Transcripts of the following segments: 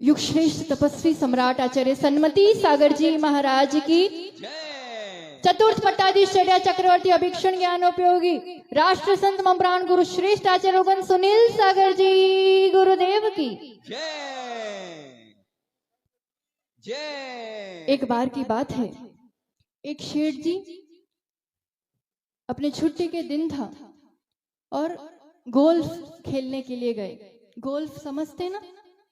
युग श्रेष्ठ तपस्वी सम्राट आचार्य सन्मति सागर जी महाराज की चतुर्थ पट्टाधीश्चर्या चक्रवर्ती अभिक्षण ज्ञानोपयोगी राष्ट्र संत मम प्राण गुरु श्रेष्ठ आचार्य सुनील सागर जी गुरुदेव की जय। एक बार की बात है, एक शेठ जी अपने छुट्टी के दिन था और गोल्फ खेलने के लिए गए। गोल्फ समझते ना,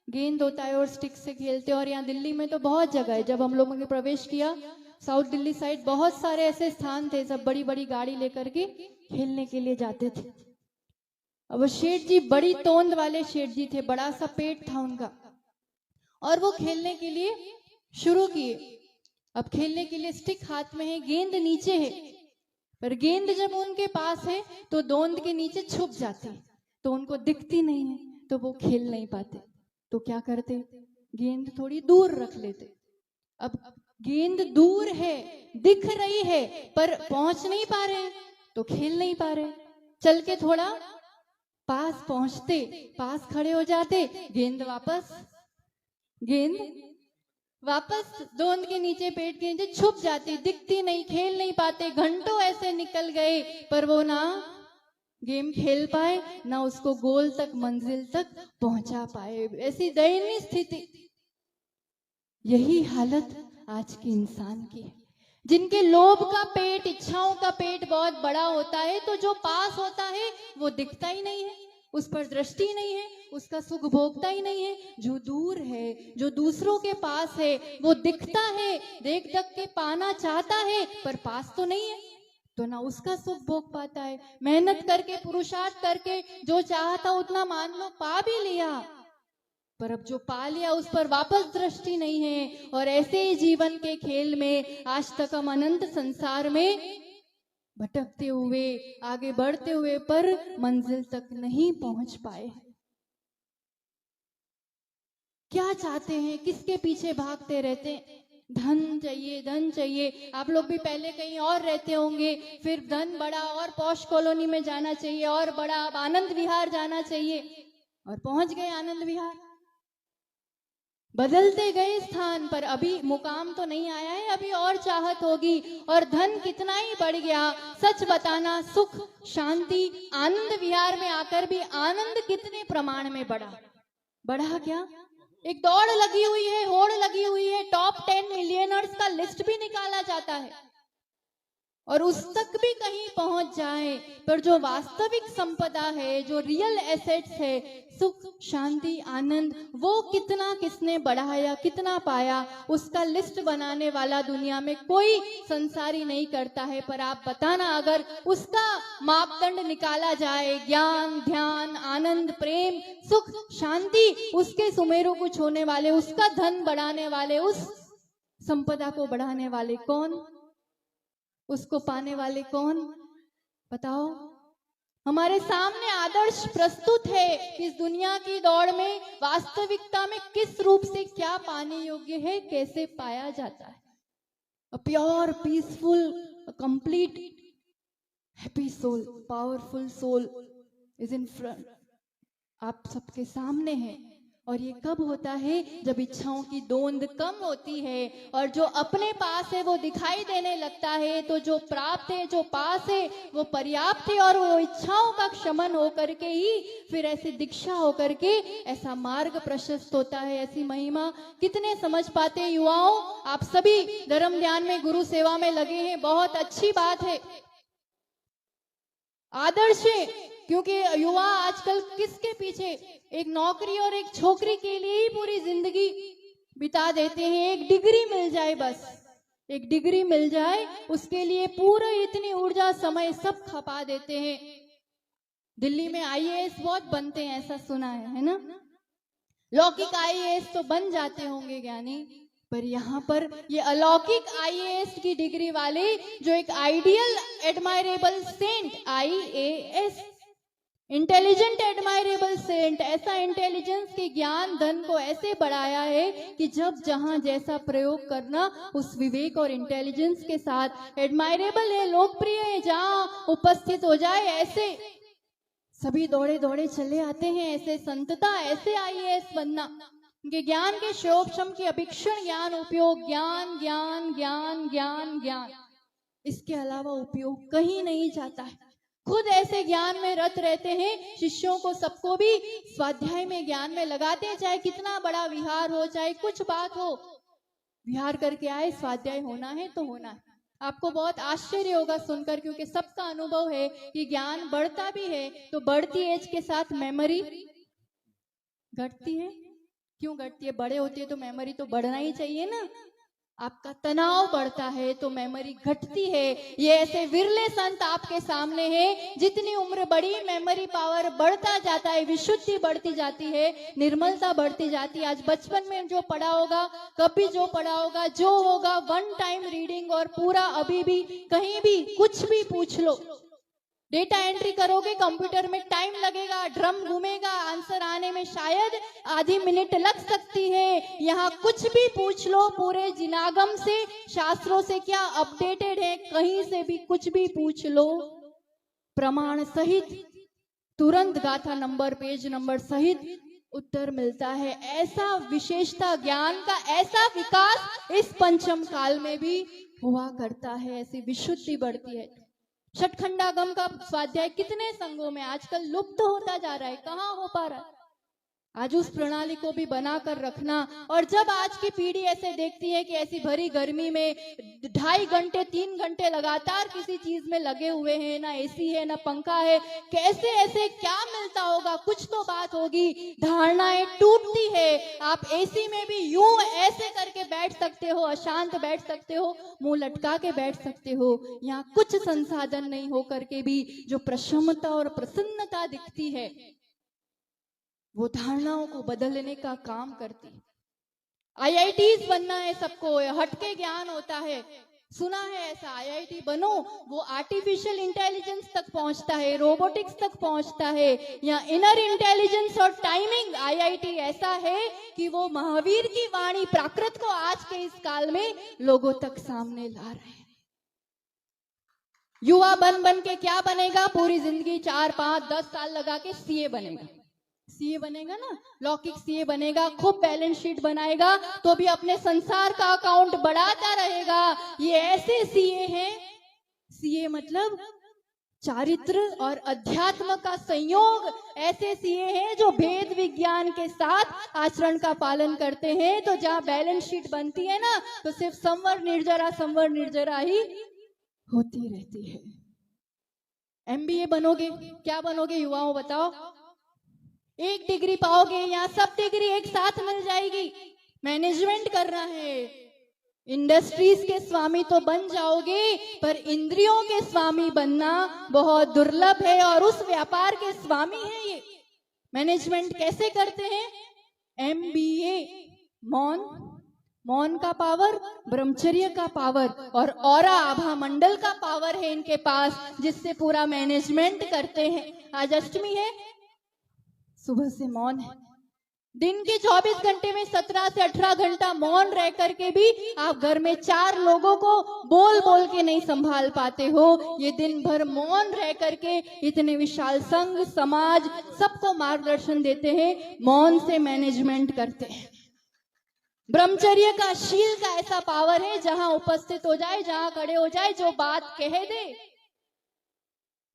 गेंद होता है और स्टिक से खेलते हैं। और यहाँ दिल्ली में तो बहुत जगह है। जब हम लोगों ने प्रवेश किया साउथ दिल्ली साइड, बहुत सारे ऐसे स्थान थे, सब बड़ी बड़ी गाड़ी लेकर के खेलने के लिए जाते थे। अब वो शेठ जी बड़ी तोंद वाले शेठ जी थे, बड़ा सा पेट था उनका, और वो खेलने के लिए शुरू किए। अब खेलने के लिए स्टिक हाथ में है, गेंद नीचे है, पर गेंद जब उनके पास है तो दोंद के नीचे छुप जाती है, तो उनको दिखती नहीं है, तो वो खेल नहीं पाते। तो क्या करते, गेंद थोड़ी दूर रख लेते। अब गेंद दूर है, दिख रही है, पर पहुंच नहीं पा रहे, तो खेल नहीं पा रहे। चल के थोड़ा पास पहुंचते, पास खड़े हो जाते, गेंद वापस दोंद के नीचे, पेट के नीचे छुप जाती, दिखती नहीं, खेल नहीं पाते। घंटों ऐसे निकल गए, पर वो ना गेम खेल पाए, ना उसको गोल तक, मंजिल तक पहुंचा पाए। ऐसी दयनीय स्थिति। यही हालत आज के इंसान की है, जिनके लोभ का पेट, इच्छाओं का पेट बहुत बड़ा होता है, तो जो पास होता है वो दिखता ही नहीं है, उस पर दृष्टि नहीं है, उसका सुख भोगता ही नहीं है। जो दूर है, जो दूसरों के पास है, वो दिखता है, देख के पाना चाहता है, पर पास तो नहीं है, तो ना उसका सुख भोग पाता है। मेहनत करके, पुरुषार्थ करके जो चाहा था उतना मान लो पा भी लिया, पर अब जो पा लिया उस पर वापस दृष्टि नहीं है। और ऐसे ही जीवन के खेल में आज तक हम अनंत संसार में भटकते हुए, आगे बढ़ते हुए, पर मंजिल तक नहीं पहुंच पाए। क्या चाहते हैं, किसके पीछे भागते रहते हैं? धन चाहिए, धन चाहिए। आप लोग भी पहले कहीं और रहते होंगे, फिर धन बढ़ा और पॉश कॉलोनी में जाना चाहिए, और बड़ा, अब आनंद विहार जाना चाहिए, और पहुंच गए आनंद विहार। बदलते गए स्थान, पर अभी मुकाम तो नहीं आया है, अभी और चाहत होगी। और धन कितना ही बढ़ गया, सच बताना, सुख, शांति, आनंद विहार में आकर भी आनंद कितने प्रमाण में बढ़ा क्या? एक दौड़ लगी हुई है, होड़ लगी हुई है, टॉप 10 मिलियनर्स का लिस्ट भी निकाला जाता है, और उस तक भी कहीं पहुंच जाए, पर जो वास्तविक संपदा है, जो रियल एसेट्स है, सुख, शांति, आनंद, वो कितना किसने बढ़ाया, कितना पाया, उसका लिस्ट बनाने वाला दुनिया में कोई संसारी नहीं करता है। पर आप बताना, अगर उसका मापदंड निकाला जाए, ज्ञान, ध्यान, आनंद, प्रेम, सुख, शांति, उसके सुमेरु को छूने वाले, उसका धन बढ़ाने वाले, उस संपदा को बढ़ाने वाले कौन, उसको पाने वाले कौन? बताओ। हमारे सामने आदर्श प्रस्तुत है कि इस दुनिया की दौड़ में वास्तविकता में किस रूप से क्या पाने योग्य है, कैसे पाया जाता है। A pure, peaceful, complete, happy soul, powerful soul is in front, आप सबके सामने है। और ये कब होता है? जब इच्छाओं की दोंद कम होती है, और जो अपने पास है वो दिखाई देने लगता है, तो जो प्राप्त है, जो पास है, वो पर्याप्त है। और वो इच्छाओं का क्षमन होकर के ही फिर ऐसी दीक्षा होकर के ऐसा मार्ग प्रशस्त होता है, ऐसी महिमा कितने समझ पाते? युवाओं, आप सभी धर्म ध्यान में, गुरु सेवा में लगे हैं, बहुत अच्छी बात है, आदर्श है। क्योंकि युवा आजकल किसके पीछे, एक नौकरी और एक छोकरी के लिए ही पूरी जिंदगी बिता देते हैं। एक डिग्री मिल जाए, बस एक डिग्री मिल जाए, उसके लिए पूरा इतनी ऊर्जा, समय सब खपा देते हैं। दिल्ली में आईएएस बहुत बनते हैं, ऐसा सुना है ना? लौकिक आईएएस तो बन जाते होंगे ज्ञानी, पर यहाँ पर ये अलौकिक आईएएस की डिग्री वाले, जो एक ideal admirable saint, IAS, intelligent admirable saint, ऐसा इंटेलिजेंस के ज्ञान धन को ऐसे बढ़ाया है कि जब जहां जैसा प्रयोग करना, उस विवेक और इंटेलिजेंस के साथ एडमायरेबल है, लोकप्रिय है, जहां उपस्थित हो जाए, ऐसे सभी दौड़े दौड़े चले आते हैं। ऐसे संतता, ऐसे आईएएस बनना, उनके ज्ञान के शोभशम की अभीक्षण ज्ञान उपयोग, ज्ञान ज्ञान ज्ञान ज्ञान ज्ञान, इसके अलावा उपयोग कहीं नहीं जाता है। खुद ऐसे ज्ञान में रत रहते हैं, शिष्यों को सबको भी स्वाध्याय में ज्ञान में लगाते हैं, चाहे कितना बड़ा विहार हो, चाहे कुछ बात हो, विहार करके आए, स्वाध्याय होना है तो होना है। आपको बहुत आश्चर्य होगा सुनकर, क्योंकि सबका अनुभव है कि ज्ञान बढ़ता भी है तो बढ़ती एज के साथ मेमोरी घटती है। क्यों घटती है? बड़े होते हैं तो मेमोरी तो बढ़ना ही चाहिए ना। आपका तनाव बढ़ता है तो मेमोरी घटती है। ये ऐसे विरले संत आपके सामने हैं, जितनी उम्र बढ़ी मेमोरी पावर बढ़ता जाता है, विशुद्धि बढ़ती जाती है, निर्मलता बढ़ती जाती है। आज बचपन में जो पढ़ा होगा, कभी जो पढ़ा होगा, जो होगा वन टाइम रीडिंग, और पूरा अभी भी कहीं भी कुछ भी पूछ लो, डेटा एंट्री करोगे कंप्यूटर में टाइम लगेगा, ड्रम घूमेगा, आंसर आने में शायद आधी मिनट लग सकती है। यहाँ कुछ भी पूछ लो, पूरे जिनागम से, शास्त्रों से क्या अपडेटेड है, कहीं से भी कुछ भी पूछ लो, प्रमाण सहित, तुरंत गाथा नंबर, पेज नंबर सहित उत्तर मिलता है। ऐसा विशेषता ज्ञान का, ऐसा विकास इस पंचम काल में भी हुआ करता है, ऐसी विशुद्धि बढ़ती है। षटखंडागम का स्वाध्याय कितने संघों में आजकल लुप्त होता जा रहा है, कहाँ हो पा रहा है। आज उस प्रणाली को भी बनाकर रखना। और जब आज की पीढ़ी ऐसे देखती है कि ऐसी भरी गर्मी में 2.5 घंटे 3 घंटे लगातार किसी चीज में लगे हुए हैं, ना एसी है ना पंखा है, कैसे ऐसे क्या मिलता होगा, कुछ तो बात होगी। धारणाएं टूटती है। आप एसी में भी यूं ऐसे करके बैठ सकते हो, अशांत बैठ सकते हो, मुंह लटका के बैठ सकते हो। यहाँ कुछ संसाधन नहीं हो करके भी जो प्रसन्नता और प्रसन्नता दिखती है, वो धारणाओं को बदलने का काम करती है। आईआईटीज बनना है सबको, हटके ज्ञान होता है, सुना है ऐसा। आईआईटी बनो, वो आर्टिफिशियल इंटेलिजेंस तक पहुंचता है, रोबोटिक्स तक पहुंचता है, या इनर इंटेलिजेंस और टाइमिंग। आईआईटी ऐसा है कि वो महावीर की वाणी प्राकृत को आज के इस काल में लोगों तक सामने ला रहे हैं। युवा बन के क्या बनेगा? पूरी जिंदगी 4, 5, 10 साल लगा के सीए बनेगा। सीए बनेगा ना, लौकिक सीए बनेगा, खूब बैलेंस शीट बनाएगा, तो भी अपने संसार का अकाउंट बढ़ाता रहेगा। ये ऐसे सीए हैं, सीए मतलब चारित्र और अध्यात्म का संयोग। ऐसे सीए हैं जो भेद विज्ञान के साथ आचरण का पालन करते हैं। तो जहाँ बैलेंस शीट बनती है ना, तो सिर्फ संवर निर्जरा ही होती रहती है। एमबीए बनोगे, क्या बनोगे युवाओं बताओ? 1 डिग्री पाओगे, यहाँ सब डिग्री एक साथ मिल जाएगी। मैनेजमेंट करना है, इंडस्ट्रीज के स्वामी तो बन जाओगे, पर इंद्रियों के स्वामी बनना बहुत दुर्लभ है, और उस व्यापार के स्वामी है ये। मैनेजमेंट कैसे करते हैं? एमबीए, मौन का पावर, ब्रह्मचर्य का पावर, और ऑरा आभा मंडल का पावर है इनके पास, जिससे पूरा मैनेजमेंट करते हैं। आज अष्टमी है, सुबह से मौन है। दिन के 24 घंटे में 17 से 18 घंटा मौन रह करके भी आप घर में 4 लोगों को बोल के नहीं संभाल पाते हो। ये दिन भर मौन रह करके इतने विशाल संघ समाज सबको मार्गदर्शन देते हैं, मौन से मैनेजमेंट करते हैं। ब्रह्मचर्य का, शील का ऐसा पावर है, जहां उपस्थित हो जाए, जहां खड़े हो जाए, जो बात कह दे,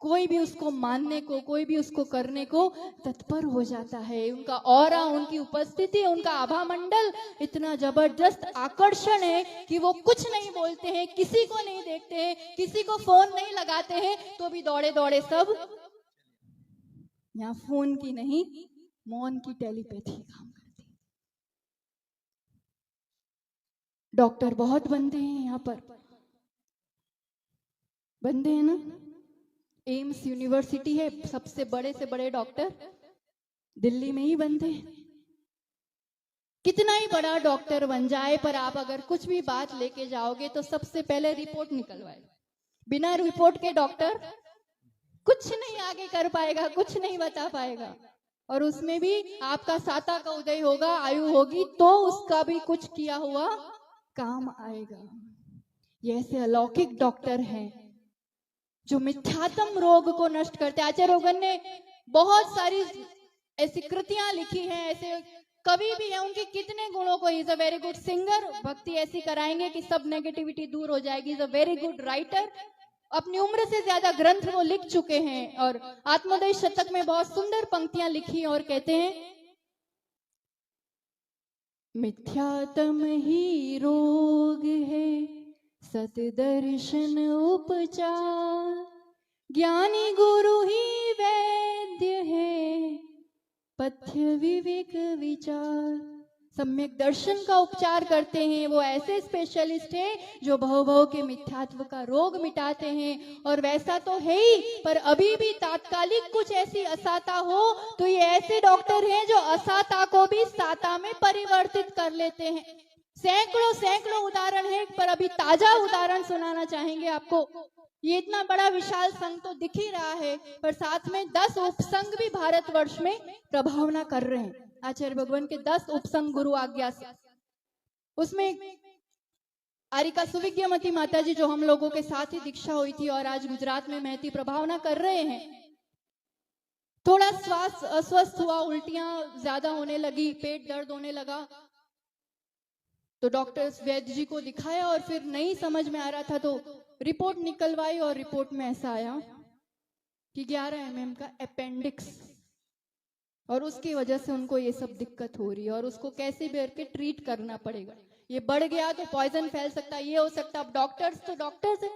कोई भी उसको मानने को, कोई भी उसको करने को तत्पर हो जाता है। उनका ऑरा, उनकी उपस्थिति, उनका आभा मंडल इतना जबरदस्त आकर्षण है कि वो कुछ नहीं बोलते हैं, किसी को नहीं देखते हैं, किसी को फोन नहीं लगाते हैं, तो भी दौड़े सब। यहाँ फोन की नहीं, मौन की टेलीपैथी काम करती है। डॉक्टर बहुत बनते हैं यहाँ पर, बनते हैं ना। एम्स यूनिवर्सिटी है, सबसे बड़े से बड़े डॉक्टर दिल्ली में ही बनते हैं। कितना ही बड़ा डॉक्टर बन जाए, पर आप अगर कुछ भी बात लेके जाओगे तो सबसे पहले रिपोर्ट निकलवाए। बिना रिपोर्ट के डॉक्टर कुछ नहीं आगे कर पाएगा, कुछ नहीं बता पाएगा। और उसमें भी आपका साता का उदय होगा, आयु होगी, तो उसका भी कुछ किया हुआ काम आएगा। ये ऐसे अलौकिक डॉक्टर हैं जो मिथ्यात्म रोग को नष्ट करते हैं। आचार्य रोगन ने बहुत सारी ऐसी कृतियां लिखी हैं, ऐसे कवि भी है, उनके कितने गुणों को, is a very good singer, भक्ति ऐसी कराएंगे कि सब नेगेटिविटी दूर हो जाएगी। Is a very good writer, अपनी उम्र से ज्यादा ग्रंथ वो लिख चुके हैं और आत्मोदय शतक में बहुत सुंदर पंक्तियां लिखी और कहते हैं, मिथ्यात्म ही रोग है सत दर्शन उपचार, ज्ञानी गुरु ही वैद्य है पथ्य विवेक विचार। सम्यक दर्शन का उपचार करते हैं, वो ऐसे स्पेशलिस्ट हैं जो भव भव के मिथ्यात्व का रोग मिटाते हैं। और वैसा तो है ही, पर अभी भी तात्कालिक कुछ ऐसी असाता हो तो ये ऐसे डॉक्टर हैं जो असाता को भी साता में परिवर्तित कर लेते हैं। सैकड़ों सैकड़ों उदाहरण है, पर अभी ताजा उदाहरण सुनाना चाहेंगे आपको। ये इतना बड़ा विशाल संघ तो दिख ही रहा है, पर साथ में 10 उपसंघ भी भारतवर्ष में प्रभावना कर रहे हैं। आचार्य भगवान के 10 उपसंघ गुरु आज्ञा से, उसमें आरिका सुविज्ञमती माता जी जो हम लोगों के साथ ही दीक्षा हुई थी और आज गुजरात में महती प्रभावना कर रहे हैं, थोड़ा श्वास अस्वस्थ हुआ, उल्टियां ज्यादा होने लगी, पेट दर्द होने लगा, तो डॉक्टर वैद्य जी को दिखाया और फिर नहीं समझ में आ रहा था तो रिपोर्ट निकलवाई और रिपोर्ट में ऐसा आया कि 11 mm का अपेंडिक्स, और उसकी वजह से उनको ये सब दिक्कत हो रही है और उसको कैसे भी करके ट्रीट करना पड़ेगा। ये बढ़ गया तो पॉइजन फैल सकता है, ये हो सकता है। अब डॉक्टर्स तो डॉक्टर्स है,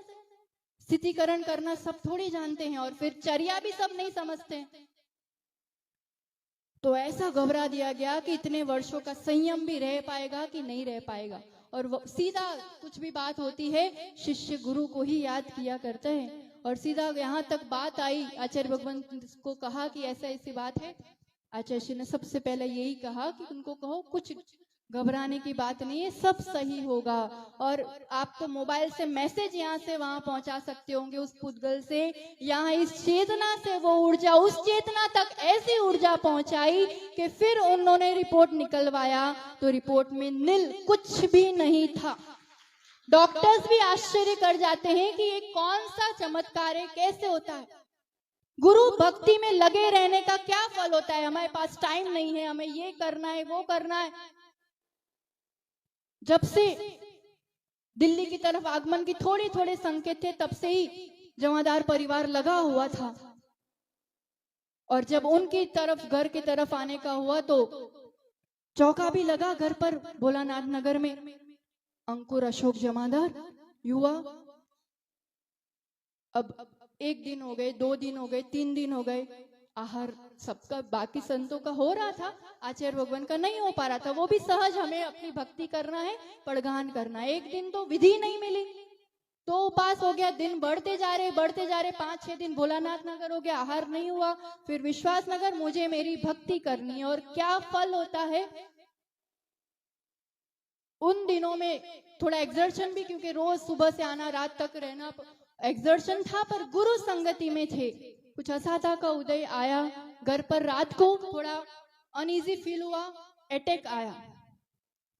स्थितिकरण करना सब थोड़ी जानते हैं और फिर चर्या भी सब नहीं समझते हैं। तो ऐसा घबरा दिया गया कि इतने वर्षों का संयम भी रह पाएगा कि नहीं रह पाएगा। और वो सीधा कुछ भी बात होती है शिष्य गुरु को ही याद किया करता है, और सीधा यहाँ तक बात आई, आचार्य भगवान को कहा कि ऐसा ऐसी बात है। आचार्य जी ने सबसे पहले यही कहा कि उनको कहो कुछ घबराने की बात नहीं है, सब सही होगा। और आप तो मोबाइल से मैसेज यहाँ से वहां पहुंचा सकते होंगे, उस पुद्गल से यहाँ इस चेतना से वो ऊर्जा उस चेतना तक ऐसी ऊर्जा पहुंचाई कि फिर उन्होंने रिपोर्ट निकलवाया तो रिपोर्ट में नील, कुछ भी नहीं था। डॉक्टर्स भी आश्चर्य कर जाते हैं कि ये कौन सा चमत्कार है, कैसे होता है। गुरु भक्ति में लगे रहने का क्या फल होता है, हमारे पास टाइम नहीं है, हमें ये करना है वो करना है। जब से दिल्ली की तरफ आगमन की थोड़े थोड़े संकेत थे, तब से ही जमादार परिवार लगा हुआ था, और जब उनकी तरफ घर की तरफ आने का हुआ तो चौका भी लगा घर पर भोलानाथ नगर में। अंकुर अशोक जमादार युवा, अब 1 दिन हो गए, 2 दिन हो गए, 3 दिन हो गए, आहार सबका बाकी संतों का हो रहा था, आचार्य भगवान का नहीं हो पा रहा था। वो भी सहज, हमें अपनी भक्ति करना है, पड़गान करना है। 1 दिन तो विधि नहीं मिली तो उपास हो गया, दिन बढ़ते जा रहे 5-6 दिन भोलानाथ नगर हो गया, आहार नहीं हुआ। फिर विश्वास नगर, मुझे मेरी भक्ति करनी है। और क्या फल होता है उन दिनों में, थोड़ा एग्जर्शन भी, क्योंकि रोज सुबह से आना रात तक रहना एग्जर्शन था, पर गुरु संगति में थे। कुछ असाधा का उदय आया घर पर, रात को थोड़ा अनईजी फील हुआ, अटैक आया।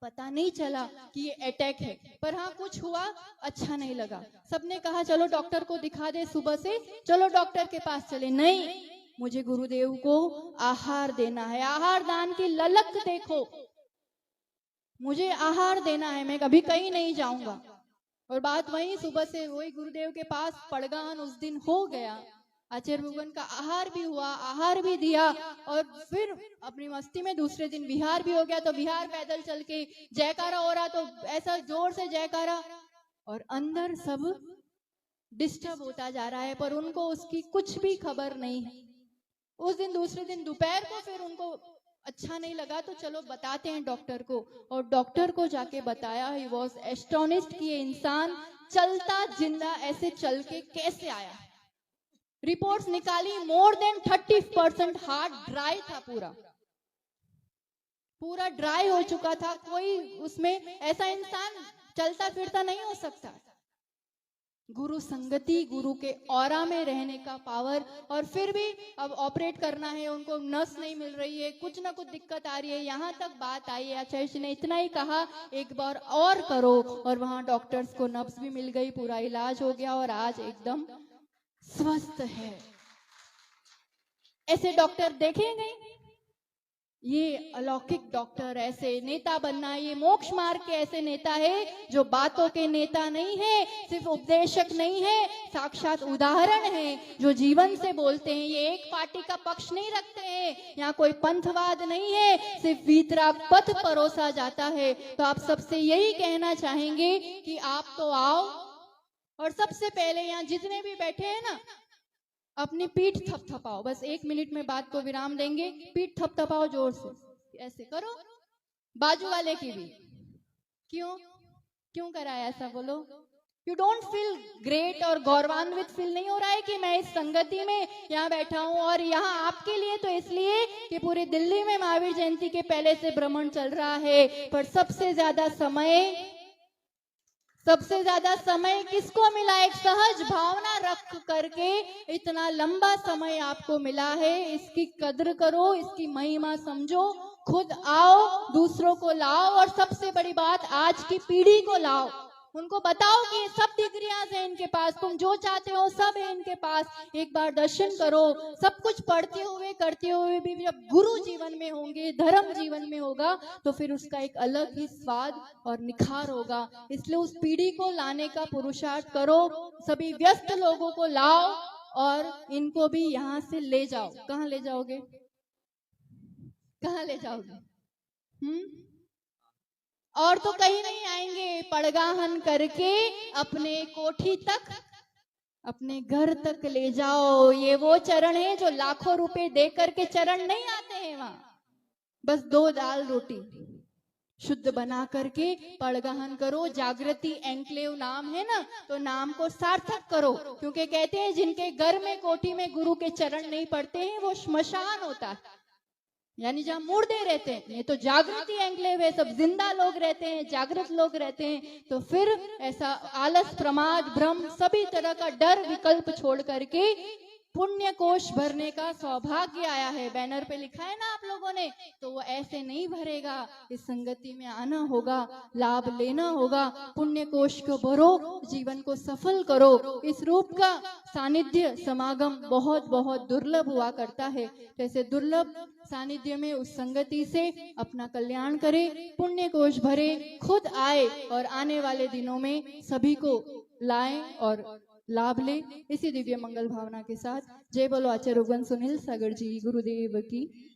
पता नहीं चला कि ये अटैक है, पर हाँ कुछ हुआ, अच्छा नहीं लगा। सबने कहा चलो डॉक्टर को दिखा दे, सुबह से चलो डॉक्टर के पास चले। नहीं, मुझे गुरुदेव को आहार देना है, आहार दान की ललक देखो, मुझे आहार देना है, मैं कभी कहीं नहीं जाऊंगा। और बात वही, सुबह से वही गुरुदेव के पास पड़गान उस दिन हो गया। आचार्य भगवान का आहार भी हुआ, आहार भी दिया, और फिर अपनी मस्ती में दूसरे दिन विहार भी हो गया। तो विहार पैदल चल के जयकारा हो रहा, तो ऐसा जोर से जयकारा, और अंदर सब डिस्टर्ब होता जा रहा है, पर उनको उसकी कुछ भी खबर नहीं है। उस दिन दूसरे दिन दोपहर को फिर उनको अच्छा नहीं लगा, तो चलो बताते हैं डॉक्टर को। और डॉक्टर को जाके बताया, ही वॉज एस्टोनिश्ड कि ये इंसान चलता जिंदा ऐसे चल के कैसे आया। रिपोर्ट्स निकाली, मोर देन 30% हार्ट ड्राई था, पूरा ड्राई हो चुका था। कोई उसमें ऐसा इंसान चलता फिरता नहीं हो सकता। गुरु संगति, गुरु के ऑरा में रहने का पावर। और फिर भी अब ऑपरेट करना है, उनको नस नहीं मिल रही है, कुछ ना कुछ दिक्कत आ रही है। यहाँ तक बात आई है, आचार्य जी ने इतना ही कहा एक बार और करो, और वहां डॉक्टर्स को नब्ज भी मिल गई, पूरा इलाज हो गया और आज एकदम स्वस्थ है। ऐसे डॉक्टर देखेंगे ये अलौकिक डॉक्टर, ऐसे नेता बनना, ये मोक्ष मार्ग के ऐसे नेता है जो बातों के नेता नहीं है, सिर्फ उपदेशक नहीं है, साक्षात उदाहरण है जो जीवन से बोलते हैं। ये एक पार्टी का पक्ष नहीं रखते हैं, यहाँ कोई पंथवाद नहीं है, सिर्फ वीतराग पथ परोसा जाता है। तो आप सबसे यही कहना चाहेंगे कि आप तो आओ, और सबसे पहले यहाँ जितने भी बैठे हैं ना, अपनी पीठ थपथपाओ। बस 1 मिनट में बात को विराम देंगे। पीठ थपथपाओ जोर से, ऐसे करो, बाजू वाले की भी। क्यों कराया ऐसा, बोलो। यू डोंट फील ग्रेट और गौरवान्वित फील नहीं हो रहा है कि मैं इस संगति में यहाँ बैठा हूँ, और यहाँ आपके लिए तो इसलिए कि पूरी दिल्ली में महावीर जयंती के पहले से भ्रमण चल रहा है, पर सबसे ज्यादा समय किसको मिला? एक सहज भावना रख करके इतना लंबा समय आपको मिला है। इसकी कद्र करो, इसकी महिमा समझो, खुद आओ, दूसरों को लाओ, और सबसे बड़ी बात आज की पीढ़ी को लाओ। उनको बताओ कि सब डिग्रियां हैं इनके पास, तुम जो चाहते हो सब है इनके पास। एक बार दर्शन करो। सब कुछ पढ़ते हुए करते हुए भी जब गुरु जीवन में होंगे, धर्म जीवन में होगा, तो फिर उसका एक अलग ही स्वाद और निखार होगा। इसलिए उस पीढ़ी को लाने का पुरुषार्थ करो, सभी व्यस्त लोगों को लाओ और इनको भी यहाँ से ले जाओ। कहाँ ले जाओगे? कहाँ ले जाओगे? और तो कहीं नहीं आएंगे। पड़गाहन करके अपने कोठी तक, अपने घर तक ले जाओ। ये वो चरण है जो लाखों रुपए दे करके चरण नहीं आते हैं वहां। बस 2 दाल रोटी शुद्ध बना करके पड़गाहन करो। जागृति एन्क्लेव नाम है ना, तो नाम को सार्थक करो, क्योंकि कहते हैं जिनके घर में कोठी में गुरु के चरण नहीं पड़ते हैं वो श्मशान होता है, यानी जहाँ मुर्दे रहते हैं। ये तो जागृति एन्क्लेव है, सब जिंदा लोग रहते हैं, जागृत लोग रहते हैं। तो फिर ऐसा आलस, प्रमाद, भ्रम, सभी तरह का डर विकल्प छोड़ करके पुण्य कोश भरने का सौभाग्य आया है। बैनर पे लिखा है ना आप लोगों ने, तो वो ऐसे नहीं भरेगा। इस संगति में आना होगा, लाभ लेना होगा, पुण्य कोश को भरो, जीवन को सफल करो। इस रूप का सानिध्य समागम बहुत बहुत दुर्लभ हुआ करता है। तो ऐसे दुर्लभ सानिध्य में उस संगति से अपना कल्याण करे, पुण्य कोश भरे, खुद आए और आने वाले दिनों में सभी को लाए और लाभ ले। इसी दिव्य मंगल भावना के साथ जय बोलो आचार्य रघुवंश सुनील सागर जी गुरुदेव की।